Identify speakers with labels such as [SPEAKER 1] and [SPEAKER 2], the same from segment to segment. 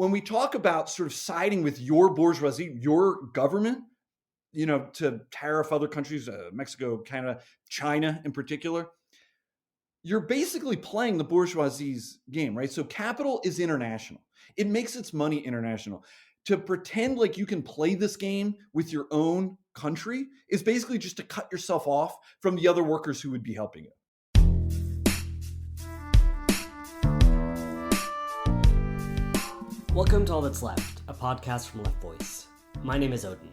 [SPEAKER 1] when we talk about sort of siding with your bourgeoisie, your government, to tariff other countries, Mexico, Canada, China in particular, you're basically playing the bourgeoisie's game, right? So capital is international. It makes its money international. To pretend like you can play this game with your own country is basically just to cut yourself off from the other workers who would be helping you.
[SPEAKER 2] Welcome to All That's Left, a podcast from Left Voice. My name is Oden.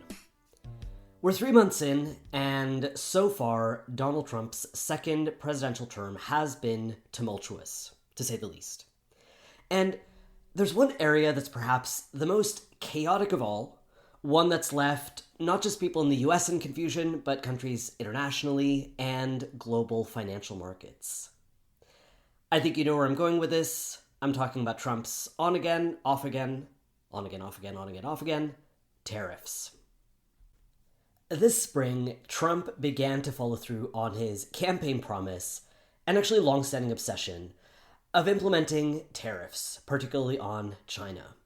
[SPEAKER 2] We're 3 months in, and so far, Donald Trump's second presidential term has been tumultuous, to say the least. And there's one area that's perhaps the most chaotic of all, one that's left not just people in the US in confusion, but countries internationally and global financial markets. I think you know where I'm going with this. I'm talking about Trump's on again, off again, on again, off again, on again, off again, tariffs. This spring, Trump began to follow through on his campaign promise, and actually long-standing obsession, of implementing tariffs, particularly on China.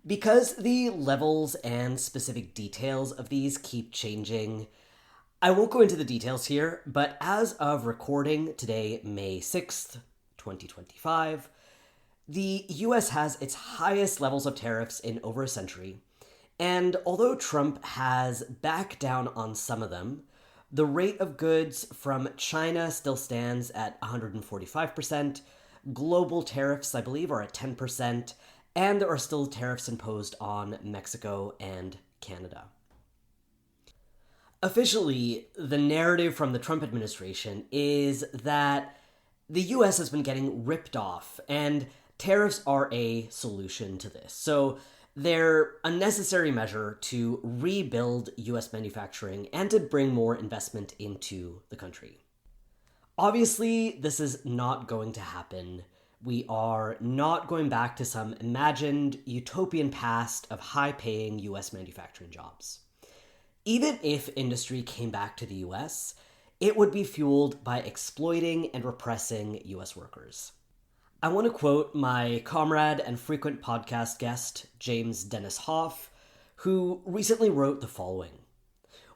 [SPEAKER 2] Because the levels and specific details of these keep changing, I won't go into the details here, but as of recording today, May 6th, 2025, the US has its highest levels of tariffs in over a century, and although Trump has backed down on some of them, the rate of goods from China still stands at 145%, global tariffs, I believe, are at 10%, and there are still tariffs imposed on Mexico and Canada. Officially, the narrative from the Trump administration is that the US has been getting ripped off, and tariffs are a solution to this. So they're a necessary measure to rebuild US manufacturing and to bring more investment into the country. Obviously, this is not going to happen. We are not going back to some imagined utopian past of high-paying US manufacturing jobs. Even if industry came back to the US, it would be fueled by exploiting and repressing US workers. I want to quote my comrade and frequent podcast guest, James Dennis Hoff, who recently wrote the following: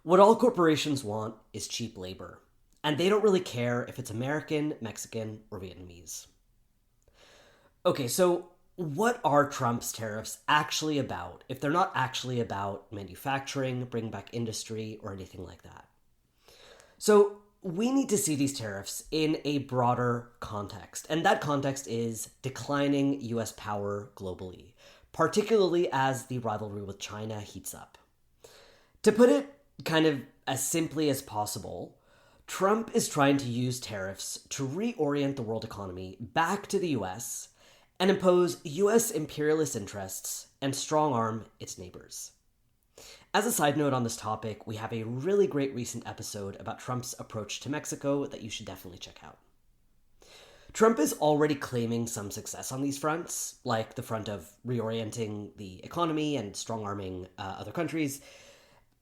[SPEAKER 2] "What all corporations want is cheap labor, and they don't really care if it's American, Mexican, or Vietnamese." Okay, so what are Trump's tariffs actually about, if they're not actually about manufacturing, bringing back industry, or anything like that? So we need to see these tariffs in a broader context, and that context is declining US power globally, particularly as the rivalry with China heats up. To put it kind of as simply as possible, Trump is trying to use tariffs to reorient the world economy back to the US and impose US imperialist interests and strong-arm its neighbors. As a side note on this topic, we have a really great recent episode about Trump's approach to Mexico that you should definitely check out. Trump is already claiming some success on these fronts, like the front of reorienting the economy and strong-arming other countries,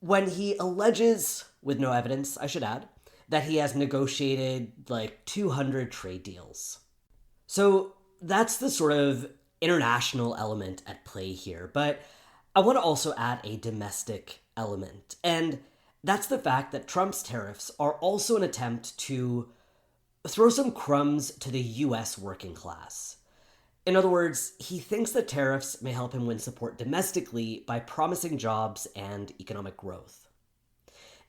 [SPEAKER 2] when he alleges, with no evidence, I should add, that he has negotiated like 200 trade deals. So that's the sort of international element at play here, but I want to also add a domestic element, and that's the fact that Trump's tariffs are also an attempt to throw some crumbs to the US working class. In other words, he thinks that tariffs may help him win support domestically by promising jobs and economic growth.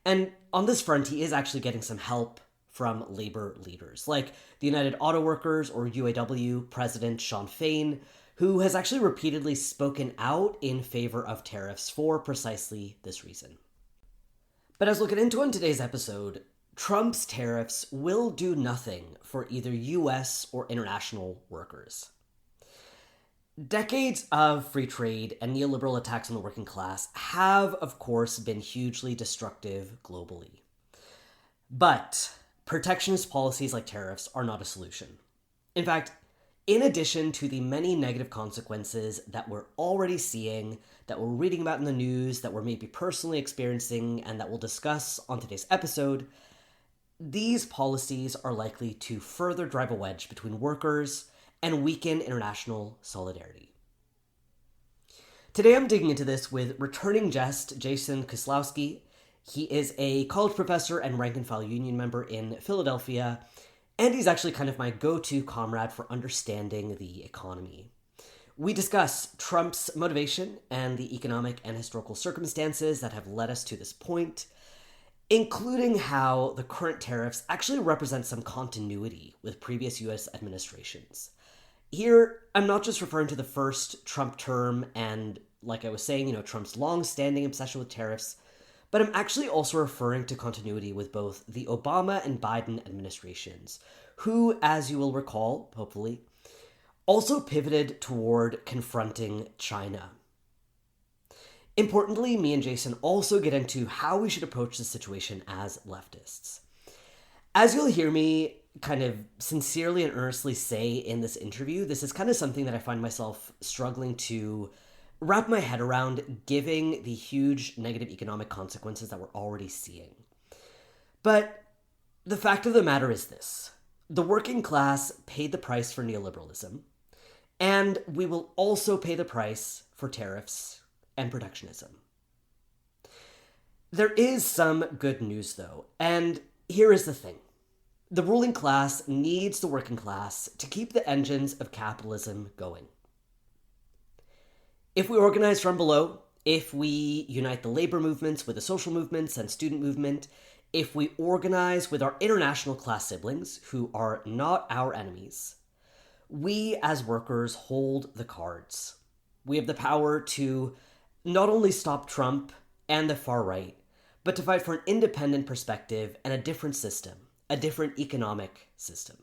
[SPEAKER 2] And on this front, he is actually getting some help from labor leaders, like the United Auto Workers, or UAW, President Shawn Fain, who has actually repeatedly spoken out in favor of tariffs for precisely this reason. But as we'll get into in today's episode, Trump's tariffs will do nothing for either US or international workers. Decades of free trade and neoliberal attacks on the working class have, of course, been hugely destructive globally. But protectionist policies like tariffs are not a solution. In fact, in addition to the many negative consequences that we're already seeing, that we're reading about in the news, that we're maybe personally experiencing, and that we'll discuss on today's episode, these policies are likely to further drive a wedge between workers and weaken international solidarity. Today I'm digging into this with returning guest Jason Koslowski. He is a college professor and rank and file union member in Philadelphia, and he's actually kind of my go-to comrade for understanding the economy. We discuss Trump's motivation and the economic and historical circumstances that have led us to this point, including how the current tariffs actually represent some continuity with previous US administrations. Here, I'm not just referring to the first Trump term and, like I was saying, Trump's long-standing obsession with tariffs, but I'm actually also referring to continuity with both the Obama and Biden administrations, who, as you will recall, hopefully, also pivoted toward confronting China. Importantly, me and Jason also get into how we should approach the situation as leftists. As you'll hear me kind of sincerely and earnestly say in this interview, this is kind of something that I find myself struggling to wrap my head around, given the huge negative economic consequences that we're already seeing. But the fact of the matter is this: the working class paid the price for neoliberalism, and we will also pay the price for tariffs and protectionism. There is some good news, though, and here is the thing. The ruling class needs the working class to keep the engines of capitalism going. If we organize from below, if we unite the labor movements with the social movements and student movement, if we organize with our international class siblings, who are not our enemies, we as workers hold the cards. We have the power to not only stop Trump and the far right, but to fight for an independent perspective and a different system, a different economic system.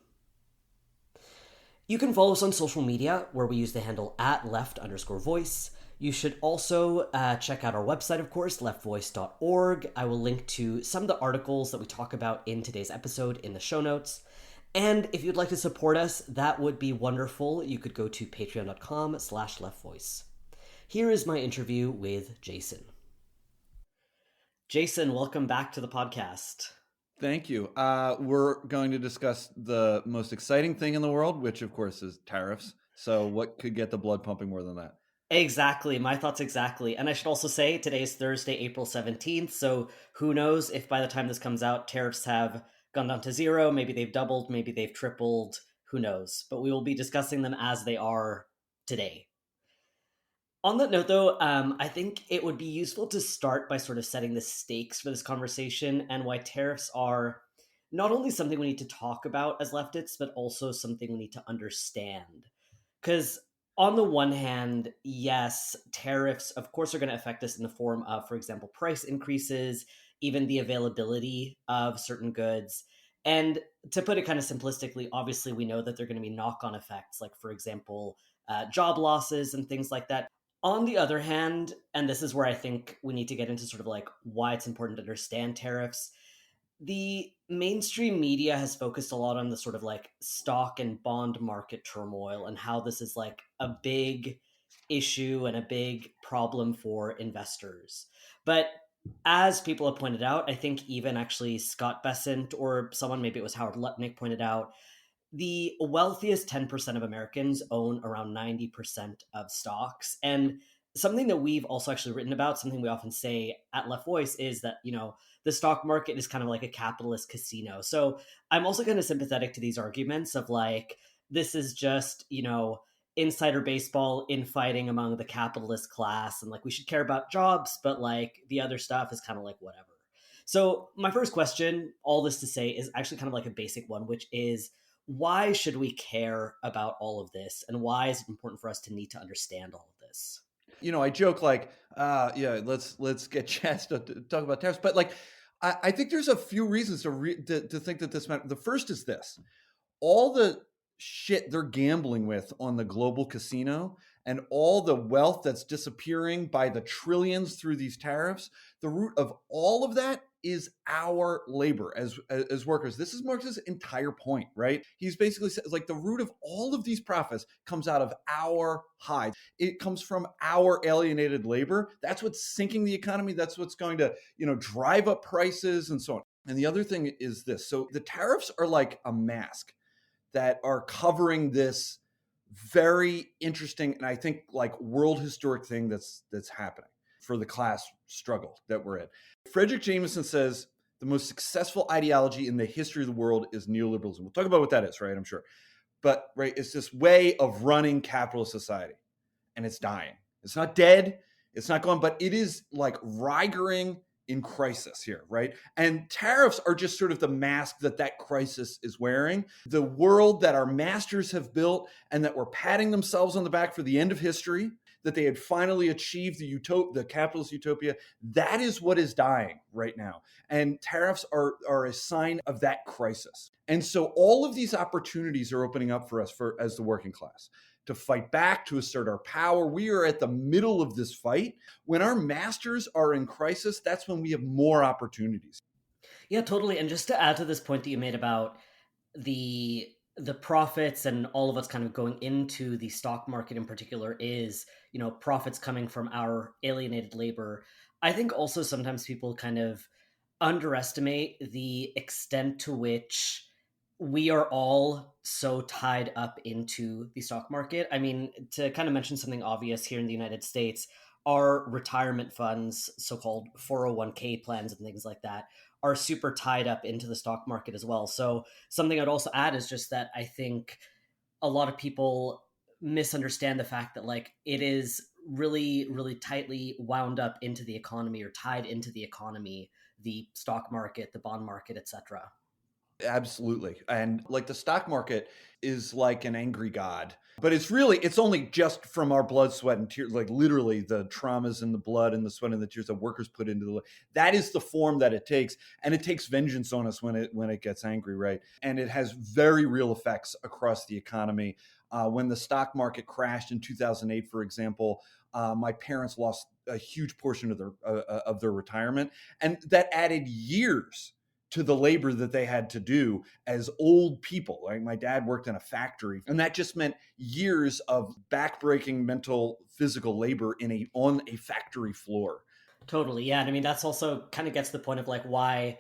[SPEAKER 2] You can follow us on social media, where we use the handle @left_voice. You should also check out our website, of course, leftvoice.org. I will link to some of the articles that we talk about in today's episode in the show notes. And if you'd like to support us, that would be wonderful. You could go to patreon.com/leftvoice. Here is my interview with Jason. Jason, welcome back to the podcast.
[SPEAKER 1] Thank you. We're going to discuss the most exciting thing in the world, which of course is tariffs. So what could get the blood pumping more than that?
[SPEAKER 2] Exactly. My thoughts exactly. And I should also say today is Thursday, April 17th. So who knows if by the time this comes out, tariffs have gone down to zero. Maybe they've doubled. Maybe they've tripled. Who knows? But we will be discussing them as they are today. On that note, though, I think it would be useful to start by sort of setting the stakes for this conversation and why tariffs are not only something we need to talk about as leftists, but also something we need to understand. Because on the one hand, yes, tariffs, of course, are going to affect us in the form of, for example, price increases, even the availability of certain goods. And to put it kind of simplistically, obviously, we know that there are going to be knock-on effects, like, for example, job losses and things like that. On the other hand, and this is where I think we need to get into sort of like why it's important to understand tariffs, the mainstream media has focused a lot on the sort of like stock and bond market turmoil and how this is like a big issue and a big problem for investors. But as people have pointed out, I think even actually Scott Bessent or someone, maybe it was Howard Lutnick, pointed out the wealthiest 10% of Americans own around 90% of stocks. And something that we've also actually written about, something we often say at Left Voice, is that, the stock market is kind of like a capitalist casino. So I'm also kind of sympathetic to these arguments of like, this is just, insider baseball, infighting among the capitalist class. And like, we should care about jobs, but like the other stuff is kind of like whatever. So my first question, all this to say, is actually kind of like a basic one, which is, why should we care about all of this, and why is it important for us to need to understand all of this?
[SPEAKER 1] I joke like, yeah, let's get Chaz to talk about tariffs, but like, I think there's a few reasons to think that this matters. The first is this: all the shit they're gambling with on the global casino and all the wealth that's disappearing by the trillions through these tariffs, the root of all of that is our labor as workers. This is Marx's entire point, right? He's basically says like the root of all of these profits comes out of our hide. It comes from our alienated labor. That's what's sinking the economy. That's what's going to, drive up prices and so on. And the other thing is this. So the tariffs are like a mask that are covering this very interesting, and I think like world historic thing that's happening for the class struggle that we're in. Frederick Jameson says the most successful ideology in the history of the world is neoliberalism. We'll talk about what that is, right? I'm sure. But right, it's this way of running capitalist society, and it's dying. It's not dead, it's not gone, but it is like Riegering in crisis here, right? And tariffs are just sort of the mask that crisis is wearing. The world that our masters have built and that were patting themselves on the back for the end of history, that they had finally achieved the capitalist utopia, that is what is dying right now. And tariffs are a sign of that crisis. And so all of these opportunities are opening up for us as the working class to fight back, to assert our power. We are at the middle of this fight. When our masters are in crisis, that's when we have more opportunities.
[SPEAKER 2] Yeah, totally. And just to add to this point that you made about the profits and all of us kind of going into the stock market in particular is, profits coming from our alienated labor. I think also sometimes people kind of underestimate the extent to which we are all so tied up into the stock market. I mean, to kind of mention something obvious here in the United States, our retirement funds, so-called 401k plans and things like that, are super tied up into the stock market as well. So something I'd also add is just that I think a lot of people misunderstand the fact that like it is really, really tightly wound up into the economy or tied into the economy, the stock market, the bond market, etc.
[SPEAKER 1] Absolutely. And like the stock market is like an angry god, but it's only just from our blood, sweat, and tears, like literally the traumas and the blood and the sweat and the tears that workers put into that is the form that it takes. And it takes vengeance on us when it gets angry, right? And it has very real effects across the economy. When the stock market crashed in 2008, for example, my parents lost a huge portion of their retirement, and that added years to the labor that they had to do as old people. Like my dad worked in a factory, and that just meant years of backbreaking mental, physical labor on a factory floor.
[SPEAKER 2] Totally. Yeah. And I mean, that's also kind of gets to the point of like why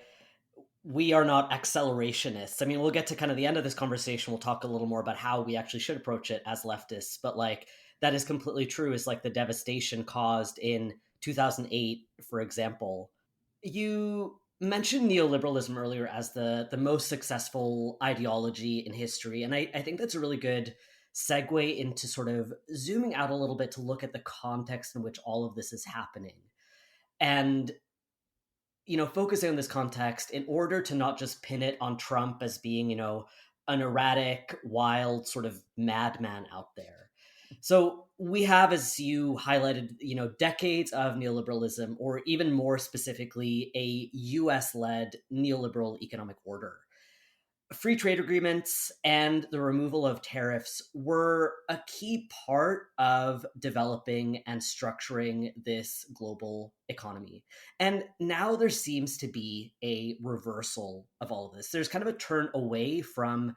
[SPEAKER 2] we are not accelerationists. I mean, we'll get to kind of the end of this conversation. We'll talk a little more about how we actually should approach it as leftists. But like, that is completely true. Is like the devastation caused in 2008, for example. You mentioned neoliberalism earlier as the most successful ideology in history. And I think that's a really good segue into sort of zooming out a little bit to look at the context in which all of this is happening. And focusing on this context in order to not just pin it on Trump as being, an erratic, wild sort of madman out there. So we have, as you highlighted, decades of neoliberalism, or even more specifically, a US-led neoliberal economic order. Free trade agreements and the removal of tariffs were a key part of developing and structuring this global economy. And now there seems to be a reversal of all of this. There's kind of a turn away from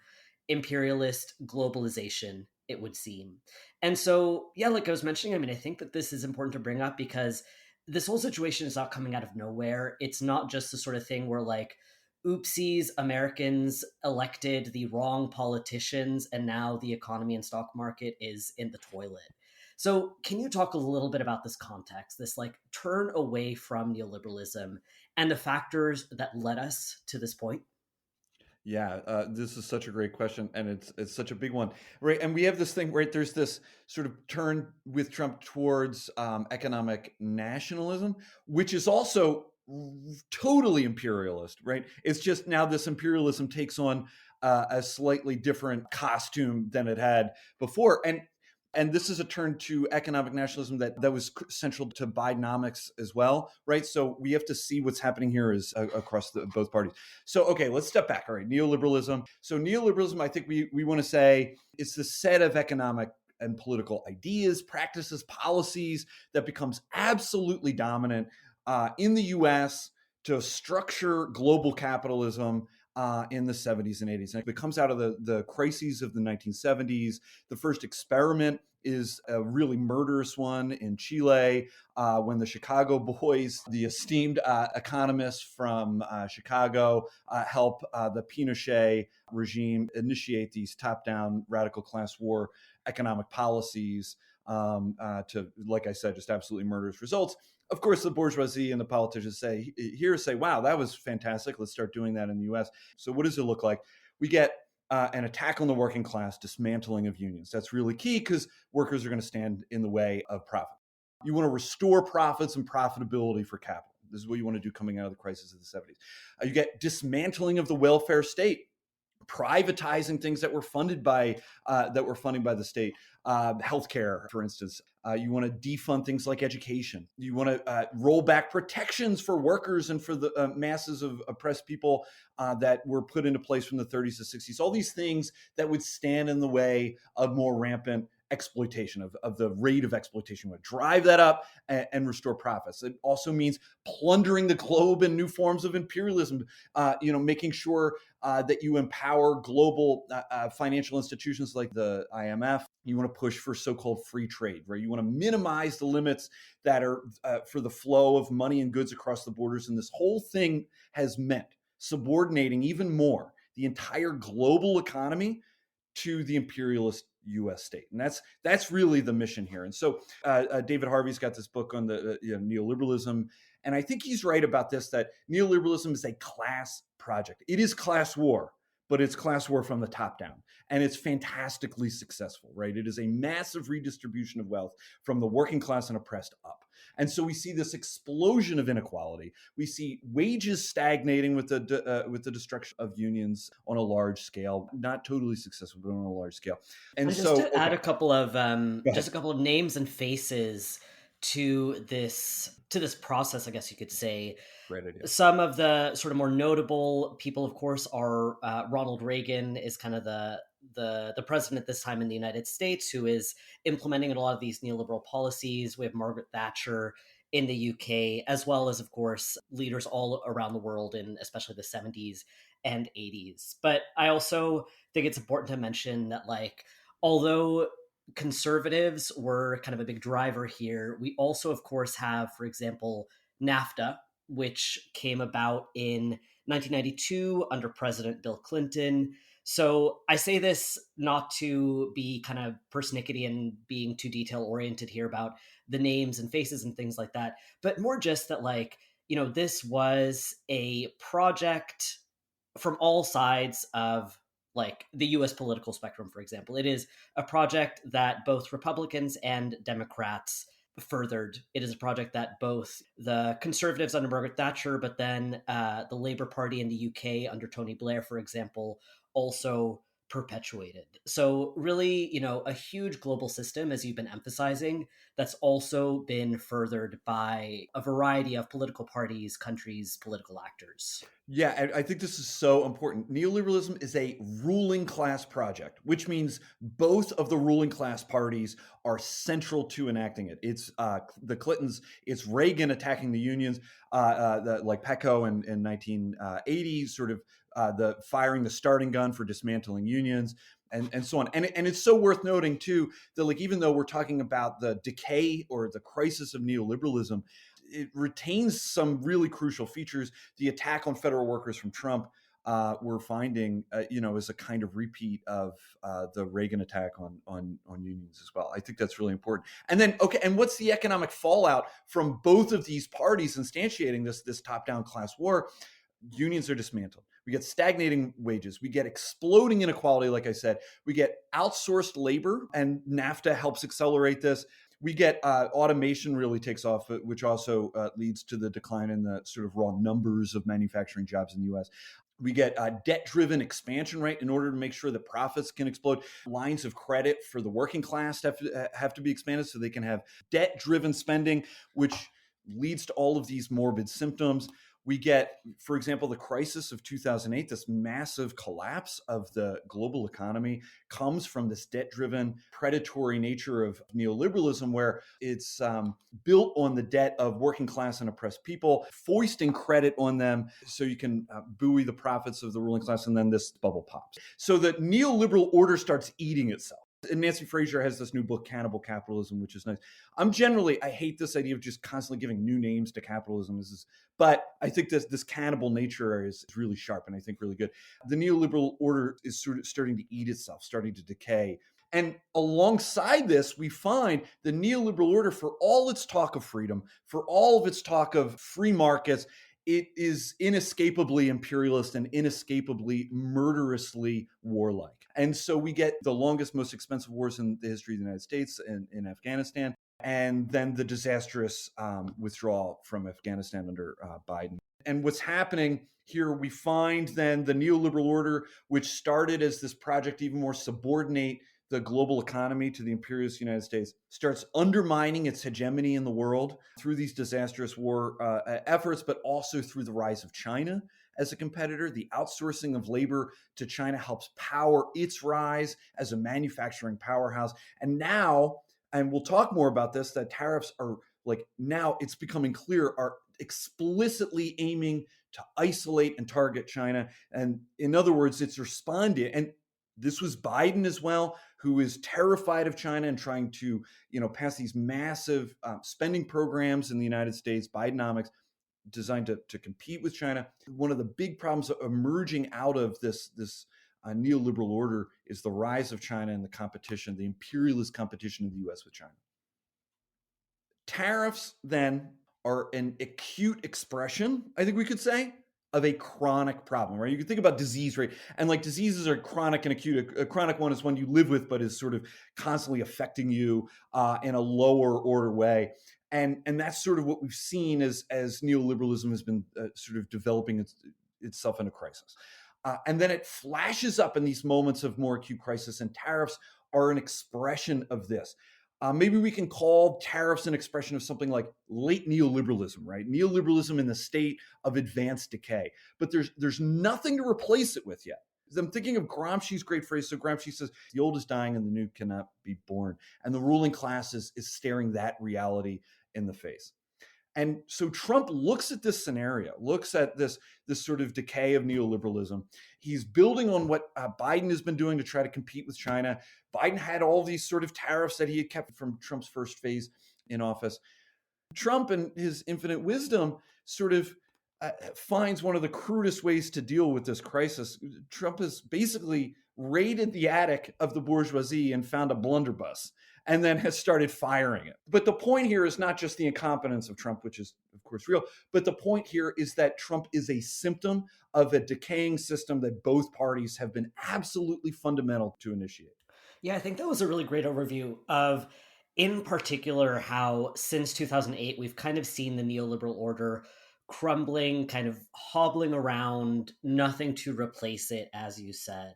[SPEAKER 2] imperialist globalization, it would seem. And so, yeah, like I was mentioning, I mean, I think that this is important to bring up because this whole situation is not coming out of nowhere. It's not just the sort of thing where like, oopsies, Americans elected the wrong politicians and now the economy and stock market is in the toilet. So can you talk a little bit about this context, this like turn away from neoliberalism and the factors that led us to this point?
[SPEAKER 1] Yeah, this is such a great question, and it's such a big one, right? And we have this thing, right? There's this sort of turn with Trump towards economic nationalism, which is also totally imperialist, right? It's just now this imperialism takes on a slightly different costume than it had before, and this is a turn to economic nationalism that was central to Bidenomics as well, right? So we have to see what's happening here is across both parties. So, okay, let's step back. All right, neoliberalism. So neoliberalism, I think we want to say it's the set of economic and political ideas, practices, policies that becomes absolutely dominant in the U.S. to structure global capitalism in the 70s and 80s. And it comes out of the crises of the 1970s. The first experiment is a really murderous one in Chile, when the Chicago boys, the esteemed economists from Chicago, help the Pinochet regime initiate these top-down radical class war economic policies to, like I said, just absolutely murderous results. Of course, the bourgeoisie and the politicians say, wow, that was fantastic. Let's start doing that in the US. So what does it look like? We get an attack on the working class, dismantling of unions. That's really key because workers are going to stand in the way of profit. You want to restore profits and profitability for capital. This is what you want to do coming out of the crisis of the 70s. You get dismantling of the welfare state, privatizing things that were funded by the state, healthcare, for instance. You want to defund things like education. You want to roll back protections for workers and for the masses of oppressed people that were put into place from the 30s to 60s. All these things that would stand in the way of more rampant exploitation, of the rate of exploitation. We want to drive that up and restore profits. It also means plundering the globe in new forms of imperialism, making sure that you empower global financial institutions like the IMF. You want to push for so-called free trade, right? You want to minimize the limits that are for the flow of money and goods across the borders. And this whole thing has meant subordinating even more the entire global economy to the imperialist U.S. state. And that's really the mission here. And so David Harvey's got this book on the neoliberalism. And I think he's right about this, that neoliberalism is a class project. It is class war, but it's class war from the top down. And it's fantastically successful, right? It is a massive redistribution of wealth from the working class and oppressed up. And so we see this explosion of inequality. We see wages stagnating with the destruction of unions on a large scale, not totally successful, but on a large scale.
[SPEAKER 2] And just to add a couple of names and faces to this process, I guess you could say.
[SPEAKER 1] Great idea.
[SPEAKER 2] Some of the sort of more notable people, of course, are Ronald Reagan is kind of the president at this time in the United States, who is implementing a lot of these neoliberal policies. We have Margaret Thatcher in the UK, as well as, of course, leaders all around the world in especially the 70s and 80s. But I also think it's important to mention that, like, although conservatives were kind of a big driver here, we also, of course, have, for example, NAFTA, which came about in 1992 under President Bill Clinton. So I say this not to be kind of persnickety and being too detail oriented here about the names and faces and things like that, but more just that, like, this was a project from all sides of, like, the US political spectrum, for example. It is a project that both Republicans and Democrats furthered. It is a project that both the conservatives under Margaret Thatcher, but then the Labour Party in the UK under Tony Blair, for example, also perpetuated. So really, a huge global system, as you've been emphasizing, that's also been furthered by a variety of political parties, countries, political actors.
[SPEAKER 1] Yeah, I think this is so important. Neoliberalism is a ruling class project, which means both of the ruling class parties are central to enacting it. It's the Clintons, it's Reagan attacking the unions, like Petco in 1980, sort of the firing the starting gun for dismantling unions. And so on. And it's so worth noting, too, that, like, even though we're talking about the decay or the crisis of neoliberalism, it retains some really crucial features. The attack on federal workers from Trump, we're finding, is a kind of repeat of the Reagan attack on unions as well. I think that's really important. And then, and what's the economic fallout from both of these parties instantiating this top-down class war? Unions are dismantled. We get stagnating wages. We get exploding inequality, like I said. We get outsourced labor, and NAFTA helps accelerate this. We get automation really takes off, which also leads to the decline in the sort of raw numbers of manufacturing jobs in the U.S. We get debt-driven expansion, right, in order to make sure that profits can explode. Lines of credit for the working class have to be expanded so they can have debt-driven spending, which leads to all of these morbid symptoms. We get, for example, the crisis of 2008, this massive collapse of the global economy comes from this debt-driven, predatory nature of neoliberalism, where it's built on the debt of working class and oppressed people, foisting credit on them so you can buoy the profits of the ruling class, and then this bubble pops. So the neoliberal order starts eating itself. And Nancy Fraser has this new book, Cannibal Capitalism, which is nice. I hate this idea of just constantly giving new names to capitalism. But I think this cannibal nature is really sharp and I think really good. The neoliberal order is sort of starting to eat itself, starting to decay. And alongside this, we find the neoliberal order, for all its talk of freedom, for all of its talk of free markets, it is inescapably imperialist and inescapably murderously warlike. And so we get the longest, most expensive wars in the history of the United States in Afghanistan, and then the disastrous withdrawal from Afghanistan under Biden. And what's happening here, we find then the neoliberal order, which started as this project even more subordinate the global economy to the imperialist United States, starts undermining its hegemony in the world through these disastrous war efforts, but also through the rise of China as a competitor. The outsourcing of labor to China helps power its rise as a manufacturing powerhouse. And now, and we'll talk more about this, that tariffs are now it's becoming clear, are explicitly aiming to isolate and target China. And in other words, it's responding. And this was Biden as well, who is terrified of China and trying to, pass these massive spending programs in the United States, Bidenomics, designed to compete with China. One of the big problems emerging out of this neoliberal order is the rise of China and the competition, the imperialist competition of the U.S. with China. Tariffs then are an acute expression, I think we could say, of a chronic problem, right? You can think about disease, right? And diseases are chronic and acute. A chronic one is one you live with, but is sort of constantly affecting you in a lower order way. And that's sort of what we've seen as neoliberalism has been sort of developing itself in a crisis. And then it flashes up in these moments of more acute crisis, and tariffs are an expression of this. Maybe we can call tariffs an expression of something like late neoliberalism, right? Neoliberalism in the state of advanced decay. But there's nothing to replace it with yet. I'm thinking of Gramsci's great phrase. So Gramsci says, the old is dying and the new cannot be born. And the ruling class is staring that reality in the face. And so Trump looks at this scenario, looks at this sort of decay of neoliberalism. He's building on what Biden has been doing to try to compete with China. Biden had all these sort of tariffs that he had kept from Trump's first phase in office. Trump, in his infinite wisdom, sort of finds one of the crudest ways to deal with this crisis. Trump has basically raided the attic of the bourgeoisie and found a blunderbuss, and then has started firing it. But the point here is not just the incompetence of Trump, which is, of course, real, but the point here is that Trump is a symptom of a decaying system that both parties have been absolutely fundamental to initiate.
[SPEAKER 2] Yeah, I think that was a really great overview of, in particular, how since 2008, we've kind of seen the neoliberal order crumbling, kind of hobbling around, nothing to replace it, as you said.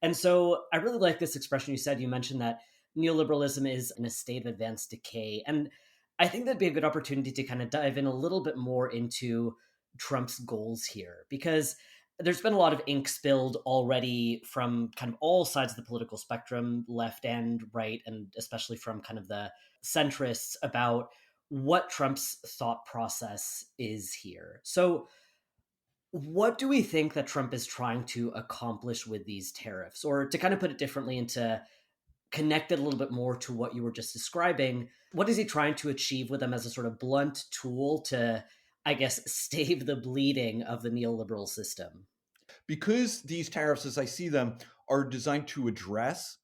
[SPEAKER 2] And so I really like this expression you said. You mentioned that neoliberalism is in a state of advanced decay. And I think that'd be a good opportunity to kind of dive in a little bit more into Trump's goals here, because there's been a lot of ink spilled already from kind of all sides of the political spectrum, left and right, and especially from kind of the centrists, about what Trump's thought process is here. So what do we think that Trump is trying to accomplish with these tariffs? Or to kind of put it differently and to connect it a little bit more to what you were just describing, what is he trying to achieve with them as a sort of blunt tool to, I guess, stave the bleeding of the neoliberal system?
[SPEAKER 1] Because these tariffs, as I see them, are designed to address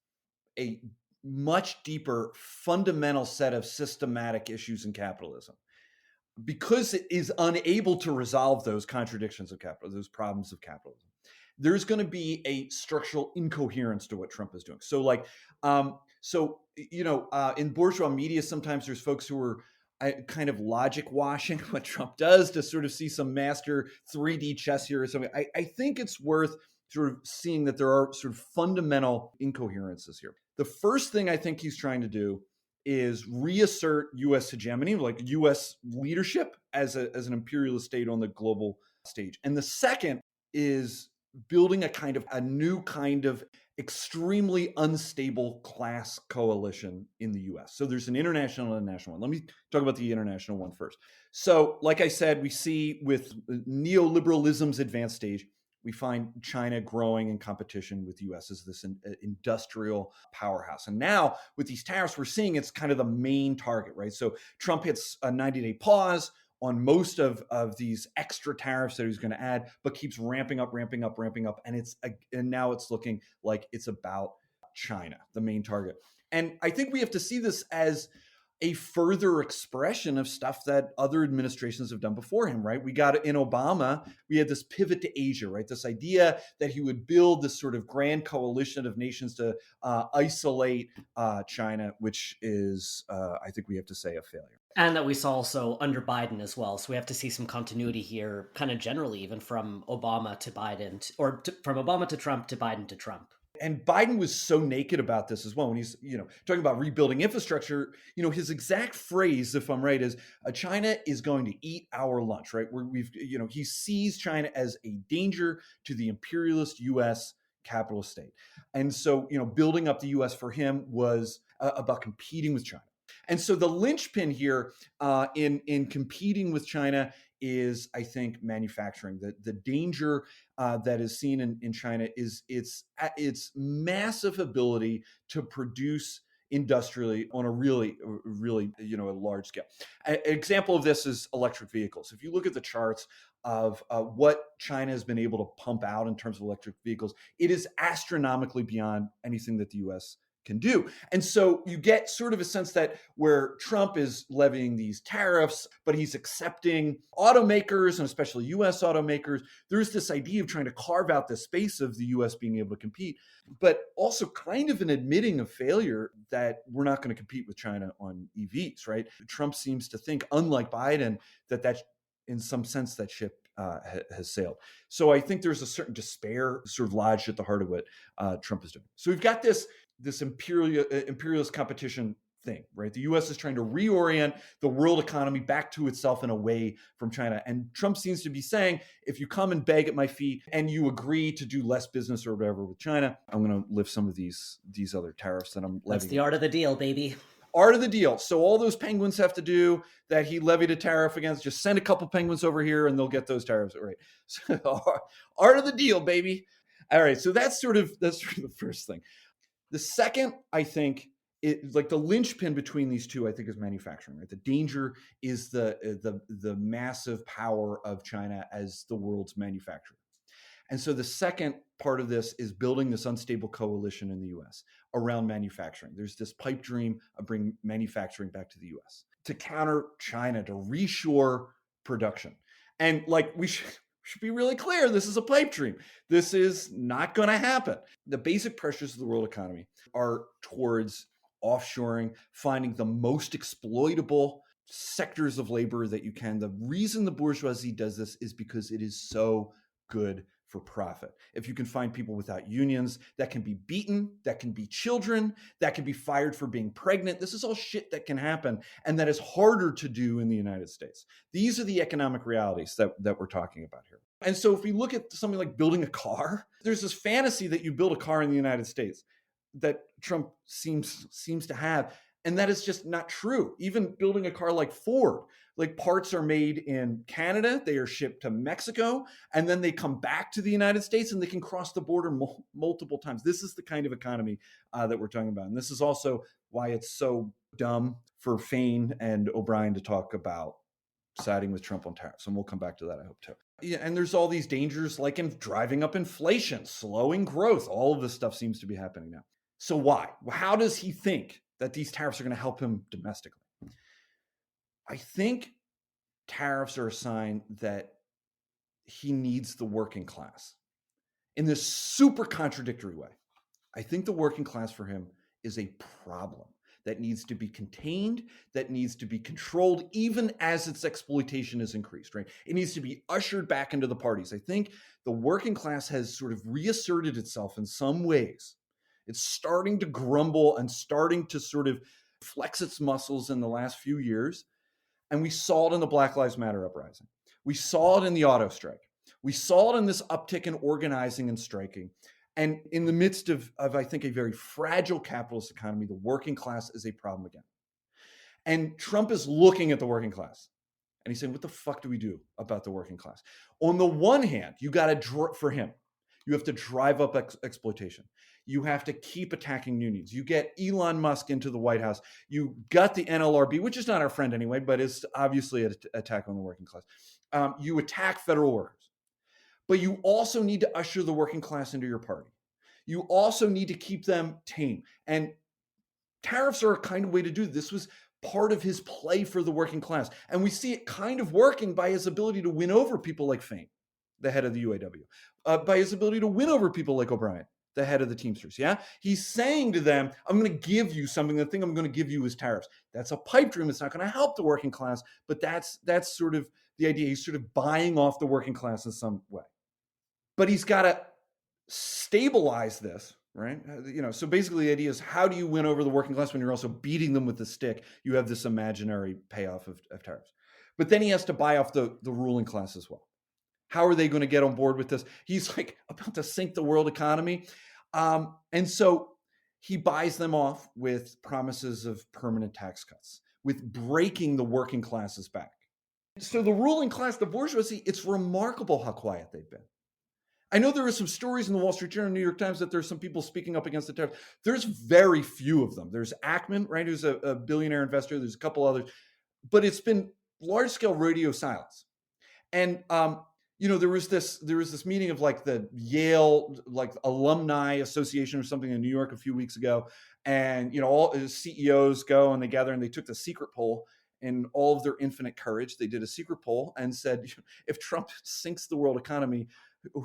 [SPEAKER 1] a much deeper, fundamental set of systematic issues in capitalism. Because it is unable to resolve those contradictions of capitalism, those problems of capitalism, there's going to be a structural incoherence to what Trump is doing. So, in bourgeois media, sometimes there's folks who are kind of logic washing what Trump does to sort of see some master 3D chess here or something. I think it's worth sort of seeing that there are sort of fundamental incoherences here. The first thing I think he's trying to do is reassert U.S. hegemony, like U.S. leadership as an imperialist state on the global stage. And the second is building a new kind of extremely unstable class coalition in the U.S. So there's an international and a national one. Let me talk about the international one first. So, like I said, we see with neoliberalism's advanced stage, we find China growing in competition with the US as this industrial powerhouse. And now with these tariffs, we're seeing it's kind of the main target, right? So Trump hits a 90-day pause on most of these extra tariffs that he's going to add, but keeps ramping up. And now it's looking like it's about China, the main target. And I think we have to see this as a further expression of stuff that other administrations have done before him, right? We got in Obama, we had this pivot to Asia, right? This idea that he would build this sort of grand coalition of nations to isolate China, which is, I think we have to say, a failure.
[SPEAKER 2] And that we saw also under Biden as well. So we have to see some continuity here, kind of generally, even from Obama to Biden, from Obama to Trump to Biden to Trump.
[SPEAKER 1] And Biden was so naked about this as well. When he's, talking about rebuilding infrastructure, his exact phrase, if I'm right, is China is going to eat our lunch, right? He sees China as a danger to the imperialist U.S. capitalist state. And so, building up the U.S. for him was about competing with China. And so the linchpin here in competing with China is, I think, manufacturing. The danger that is seen in China is its massive ability to produce industrially on a really, a large scale. An example of this is electric vehicles. If you look at the charts of what China has been able to pump out in terms of electric vehicles, it is astronomically beyond anything that the U.S. can do. And so you get sort of a sense that where Trump is levying these tariffs, but he's accepting automakers and especially US automakers, there's this idea of trying to carve out the space of the US being able to compete, but also kind of an admitting of failure that we're not going to compete with China on EVs, right? Trump seems to think, unlike Biden, that in some sense that ship has sailed. So I think there's a certain despair sort of lodged at the heart of what Trump is doing. So we've got this imperialist competition thing, right? The U.S. is trying to reorient the world economy back to itself and away from China. And Trump seems to be saying, if you come and beg at my feet and you agree to do less business or whatever with China, I'm going to lift some of these other tariffs that I'm levying.
[SPEAKER 2] That's the art of the deal, baby.
[SPEAKER 1] Art of the deal. So all those penguins have to do that he levied a tariff against, just send a couple penguins over here and they'll get those tariffs, right? So art of the deal, baby. All right. So that's sort of the first thing. The second, I think, like the linchpin between these two, I think, is manufacturing. Right, the danger is the massive power of China as the world's manufacturer. And so the second part of this is building this unstable coalition in the U.S. around manufacturing. There's this pipe dream of bringing manufacturing back to the U.S. to counter China, to reshore production. And like we should be really clear, this is a pipe dream. This is not going to happen. The basic pressures of the world economy are towards offshoring, finding the most exploitable sectors of labor that you can. The reason the bourgeoisie does this is because it is so good for profit. If you can find people without unions that can be beaten, that can be children, that can be fired for being pregnant, this is all shit that can happen and that is harder to do in the United States. These are the economic realities that we're talking about here. And so if we look at something like building a car, there's this fantasy that you build a car in the United States that Trump seems to have. And that is just not true. Even building a car like Ford, like parts are made in Canada, they are shipped to Mexico, and then they come back to the United States and they can cross the border multiple times. This is the kind of economy that we're talking about. And this is also why it's so dumb for Fain and O'Brien to talk about siding with Trump on tariffs. And we'll come back to that, I hope, too. Yeah, and there's all these dangers like in driving up inflation, slowing growth. All of this stuff seems to be happening now. So why? How does he think that these tariffs are going to help him domestically? I think tariffs are a sign that he needs the working class in this super contradictory way. I think the working class for him is a problem that needs to be contained, that needs to be controlled, even as its exploitation is increased, right? It needs to be ushered back into the parties. I think the working class has sort of reasserted itself in some ways. It's starting to grumble and starting to sort of flex its muscles in the last few years. And we saw it in the Black Lives Matter uprising. We saw it in the auto strike. We saw it in this uptick in organizing and striking. And in the midst of I think, a very fragile capitalist economy, the working class is a problem again. And Trump is looking at the working class. And he's saying, what the fuck do we do about the working class? On the one hand, you got to, for him, you have to drive up exploitation. You have to keep attacking unions. You get Elon Musk into the White House. You got the NLRB, which is not our friend anyway, but is obviously an attack on the working class. You attack federal workers. But you also need to usher the working class into your party. You also need to keep them tame. And tariffs are a kind of way to do this. This was part of his play for the working class. And we see it kind of working by his ability to win over people like Fain, the head of the UAW, by his ability to win over people like O'Brien, the head of the Teamsters. Yeah. He's saying to them, I'm going to give you something. The thing I'm going to give you is tariffs. That's a pipe dream. It's not going to help the working class, but that's sort of the idea. He's sort of buying off the working class in some way. But he's got to stabilize this, right? So basically the idea is, how do you win over the working class when you're also beating them with the stick? You have this imaginary payoff of tariffs. But then he has to buy off the ruling class as well. How are they going to get on board with this? He's like about to sink the world economy. And so he buys them off with promises of permanent tax cuts, with breaking the working classes back. So the ruling class, the bourgeoisie, it's remarkable how quiet they've been. I know there are some stories in the Wall Street Journal and New York Times that there's some people speaking up against the tariffs. There's very few of them. There's Ackman, right, who's a billionaire investor. There's a couple others. But it's been large-scale radio silence. And there was this meeting of like the Yale like alumni association or something in New York a few weeks ago. And all CEOs go and they gather and they took the secret poll. In all of their infinite courage, they did a secret poll and said, if Trump sinks the world economy,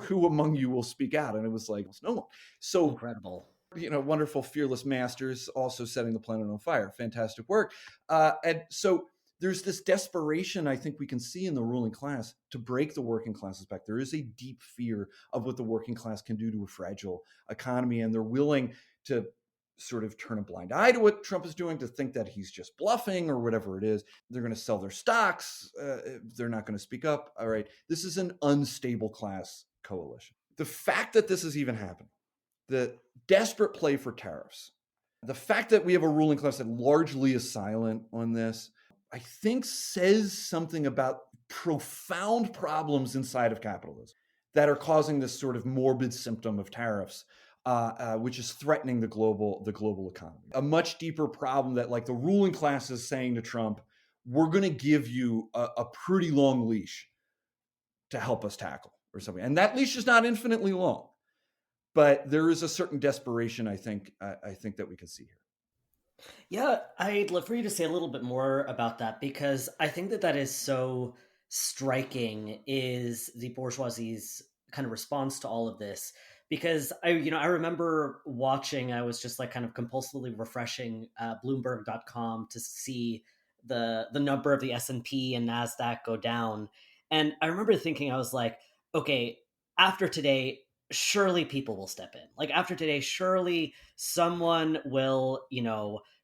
[SPEAKER 1] who among you will speak out? And it was like, no one. So
[SPEAKER 2] incredible.
[SPEAKER 1] Wonderful, fearless masters also setting the planet on fire. Fantastic work. And so there's this desperation I think we can see in the ruling class to break the working classes back. There is a deep fear of what the working class can do to a fragile economy. And they're willing to sort of turn a blind eye to what Trump is doing, to think that he's just bluffing or whatever it is. They're going to sell their stocks. They're not going to speak up. All right. This is an unstable class coalition. The fact that this is even happening, the desperate play for tariffs, the fact that we have a ruling class that largely is silent on this, I think says something about profound problems inside of capitalism that are causing this sort of morbid symptom of tariffs, which is threatening the global economy. A much deeper problem that like the ruling class is saying to Trump, we're going to give you a pretty long leash to help us tackle or something. And that leash is not infinitely long, but there is a certain desperation, I think that we can see here.
[SPEAKER 2] Yeah, I'd love for you to say a little bit more about that, because I think that is so striking, is the bourgeoisie's kind of response to all of this. Because I remember watching, I was just like kind of compulsively refreshing Bloomberg.com to see the number of the S&P and NASDAQ go down. And I remember thinking, I was like, okay, after today, surely people will step in. Like after today, surely someone will,